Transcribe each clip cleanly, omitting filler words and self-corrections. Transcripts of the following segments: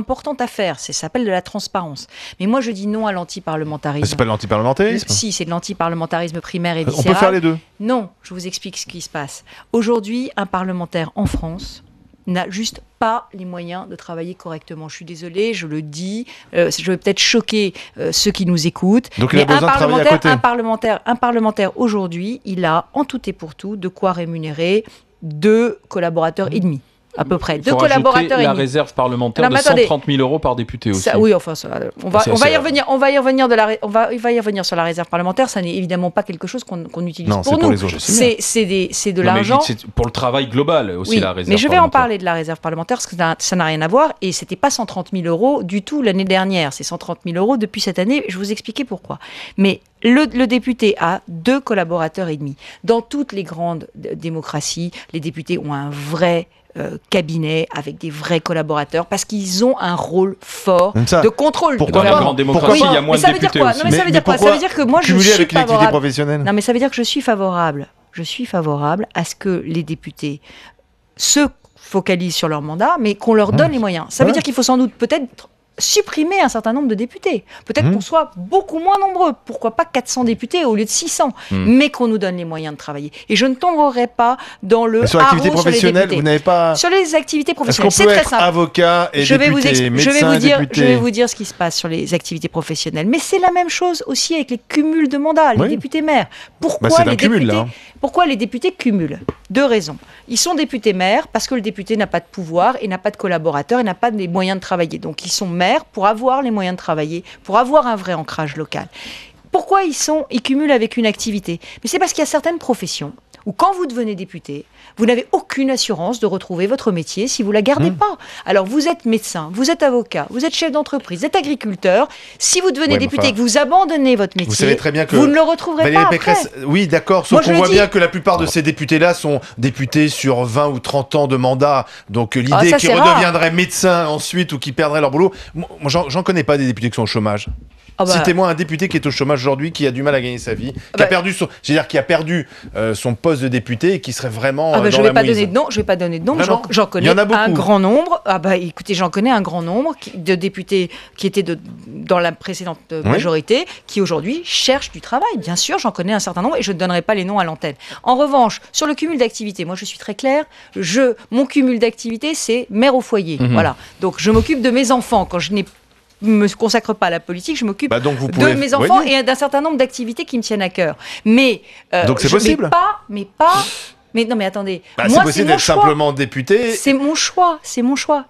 importante à faire, ça s'appelle de la transparence. Mais moi, je dis non à l'antiparlementarisme. C'est pas de l'antiparlementarisme? Si, c'est de l'antiparlementarisme primaire et On viscéral. peut faire les deux? Non, je vous explique ce qui se passe. Aujourd'hui, un parlementaire en France n'a juste pas les moyens de travailler correctement. Je suis désolée, je le dis, je vais peut-être choquer ceux qui nous écoutent. Donc il a besoin de travailler à côté. Un parlementaire aujourd'hui, il a en tout et pour tout de quoi rémunérer 2 collaborateurs et demi. À peu près. 2 collaborateurs et la demi. réserve parlementaire de attendez. 130 000 € par député aussi. Ça, oui, enfin, on va y revenir. On va y revenir sur la réserve parlementaire. Ça n'est évidemment pas quelque chose qu'on utilise Non, pour c'est nous. les autres. C'est de l'argent. C'est pour le travail global aussi, Oui, la réserve mais je vais en parlementaire. parler de la réserve parlementaire parce que ça n'a rien à voir. Et c'était pas 130 000 € du tout l'année dernière. C'est 130 000 € depuis cette année. Je vais vous expliquer pourquoi. Mais le député a 2 collaborateurs et demi. Dans toutes les grandes démocraties, les députés ont un vrai cabinet avec des vrais collaborateurs parce qu'ils ont un rôle fort de contrôle. Dans la grande démocratie, il y a moins de députés aussi. Non, mais ça veut dire quoi? Ça veut dire que moi, je suis avec l'activité favorable. professionnelle? Non, mais ça veut dire que je suis favorable. Je suis favorable à ce que les députés se focalisent sur leur mandat, mais qu'on leur donne les moyens. Ça veut dire qu'il faut sans doute peut-être supprimer un certain nombre de députés. Peut-être qu'on soit beaucoup moins nombreux. Pourquoi pas 400 députés au lieu de 600 mais qu'on nous donne les moyens de travailler. Et je ne tomberai pas dans le sur l'activité professionnelle, vous n'avez pas... Sur les activités professionnelles, c'est très simple. Avocat et député, médecin et député. Je vais vous dire ce qui se passe sur les activités professionnelles. Mais c'est la même chose aussi avec les cumuls de mandats, les députés maires. Pourquoi les députés cumulent? 2 raisons. Ils sont députés maires parce que le député n'a pas de pouvoir et n'a pas de collaborateurs et n'a pas les moyens de travailler. Donc ils sont maires pour avoir les moyens de travailler, pour avoir un vrai ancrage local. Pourquoi ils cumulent avec une activité? Mais c'est parce qu'il y a certaines professions où quand vous devenez député, vous n'avez aucune assurance de retrouver votre métier si vous ne la gardez pas. Alors vous êtes médecin, vous êtes avocat, vous êtes chef d'entreprise, vous êtes agriculteur. Si vous devenez député et que vous abandonnez votre métier, vous savez très bien que vous ne le retrouverez Valérie pas Pécresse, après. Oui, d'accord, sauf qu'on voit bien que la plupart de ces députés-là sont députés sur 20 ou 30 ans de mandat. Donc l'idée qu'ils redeviendraient médecins ensuite ou qu'ils perdraient leur boulot, moi j'en connais pas des députés qui sont au chômage. Citez-moi un député qui est au chômage aujourd'hui, qui a du mal à gagner sa vie, qui a perdu son poste de député et qui serait vraiment dans je vais la pas mouise. donner de nom, je vais pas donner de nom, mais j'en connais un grand nombre. Écoutez, j'en connais un grand nombre de députés qui étaient dans la précédente majorité, qui aujourd'hui cherchent du travail. Bien sûr, j'en connais un certain nombre et je ne donnerai pas les noms à l'antenne. En revanche, sur le cumul d'activités, moi je suis très claire. Mon cumul d'activités, c'est mère au foyer. Voilà. Donc je m'occupe de mes enfants quand je me consacre pas à la politique, je m'occupe de mes enfants et d'un certain nombre d'activités qui me tiennent à cœur. Mais donc c'est possible. Mais non, mais attendez. Moi, c'est possible d'être simplement député. C'est mon choix.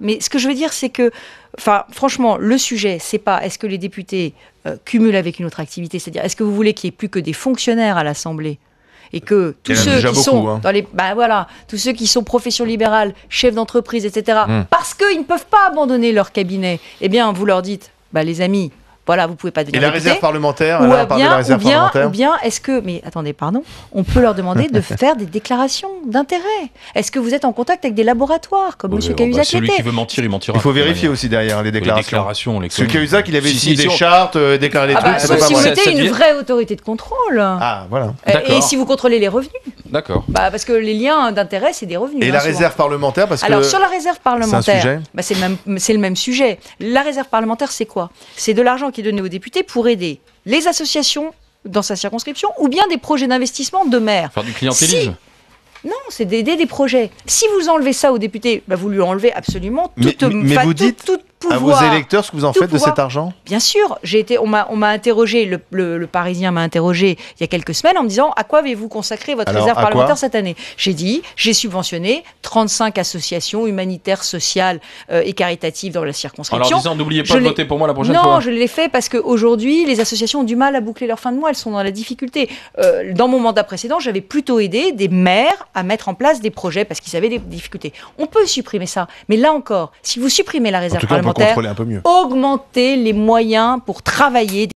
Mais ce que je veux dire, c'est que, franchement, le sujet, c'est pas est-ce que les députés cumulent avec une autre activité, c'est-à-dire est-ce que vous voulez qu'il n'y ait plus que des fonctionnaires à l'Assemblée et que tous ceux qui sont dans les, tous ceux qui sont profession libérale, chefs d'entreprise, etc., parce qu'ils ne peuvent pas abandonner leur cabinet, eh bien, vous leur dites, les amis. Voilà, vous pouvez pas devenir député. Et la réserve parlementaire, ou bien, est-ce que, mais attendez, pardon, on peut leur demander de faire des déclarations d'intérêt. Est-ce que vous êtes en contact avec des laboratoires, comme M. Cahuzac Celui qui veut mentir, il mentira. Il faut vérifier aussi derrière les déclarations. M. Cahuzac, il avait signé des chartes, déclaré des trucs. Sauf si vous mettez une vraie autorité de contrôle. Ah, voilà. Et si vous contrôlez les revenus. D'accord. Parce que les liens d'intérêt, c'est des revenus. Et la réserve parlementaire, parce que... Alors, sur la réserve parlementaire, c'est le même sujet. La réserve parlementaire, c'est quoi? C'est de l'argent qui est donné aux députés pour aider les associations dans sa circonscription ou bien des projets d'investissement de maires. Faire du clientélisme. Non, c'est d'aider des projets. Si vous enlevez ça aux députés, vous lui enlevez absolument tout à vos électeurs ce que vous en faites de cet argent? Bien sûr, on m'a interrogé, le Parisien m'a interrogé il y a quelques semaines en me disant à quoi avez-vous consacré votre réserve parlementaire cette année? J'ai dit, j'ai subventionné 35 associations humanitaires, sociales et caritatives dans la circonscription. En leur disant n'oubliez pas de voter pour moi la prochaine fois. Non, je l'ai fait parce qu'aujourd'hui, les associations ont du mal à boucler leur fin de mois, elles sont dans la difficulté. Dans mon mandat précédent, j'avais plutôt aidé des maires à mettre en place des projets parce qu'ils avaient des difficultés. On peut supprimer ça, mais là encore, si vous supprimez la réserve parlementaire, un peu mieux. augmenter les moyens pour travailler.